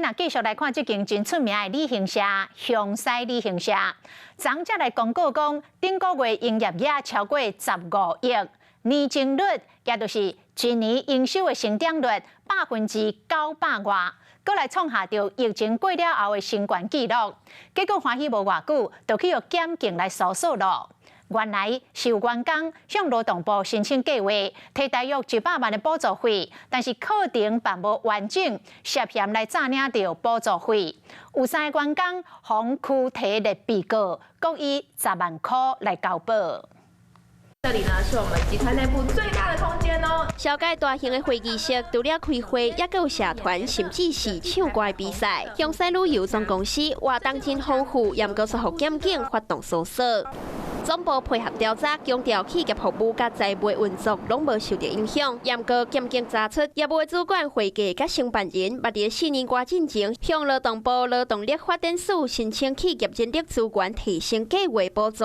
若继续来看这间真出名的旅行社——向西旅行社，昨才来公告讲，顶个月营业额超过15亿，年增率也就是一年营收的成长率9%外，搁来创下着疫情过了后的新高纪录。结果欢喜无偌久，就去用检警来搜索咯。 原来是有员工向劳动部申请计划，摕大约100万的补助费，但是课程办无完整，涉嫌来诈领到补助费。有3个员工防区提列被告，各以10万块来交保。 这里呢是我们集团内部最大的空间哦。小介大型的会议室，除了开会，也有社团，甚至是唱歌比赛。向西旅游总公司活动真丰富，也搁是互检警发动搜索。 总部配合调查，强调企业服务甲财务运作拢无受到影响。严格检警查出业务主管会计甲承办人，捌伫4年多进前，向劳动部劳动力发展署申请企业人力资源提升计划补助。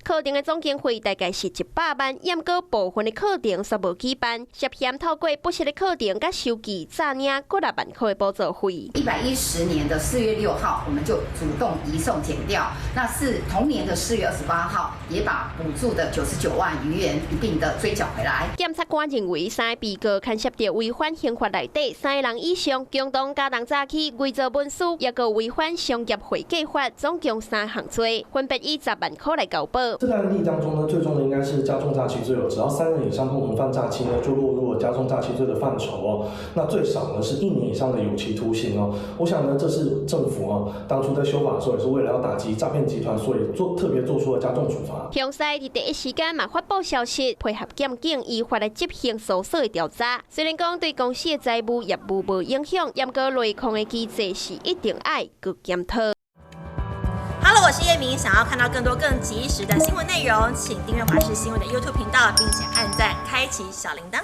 课程的总经费大概是100万，严格部分的课程煞无举办，涉嫌透过不实的课程甲收据诈领过6万块的补助费。110年的4月6号，我们就主动移送检调，那是同年的4月28号。 也把补助的99万余元一并的追缴回来。检察官认为，3个被告牵涉到违反刑法内底3个人以上共同加重诈欺、伪造文书，也个违反商业会计法，总共3项罪，分别以10万块来交保。这个案例当中呢，最重的应该是加重诈欺罪只要3人以上共同犯诈欺呢，就落入了加重诈欺罪的范畴哦。那最少呢是1年以上的有期徒刑哦。我想呢，这是政府当初在修法的时候，也是为了要打击诈骗集团，所以特别做出了加重处罚。 向西伫第一时间嘛发布消息，配合检警依法来执行搜索的调查。虽然讲对公司的财务业务无影响，严格内控的机制是一定爱去检讨。Hello， 我是叶明。想要看到更多更及时的新闻内容，请订阅华视新闻的 YouTube 频道，并且按赞，开启小铃铛。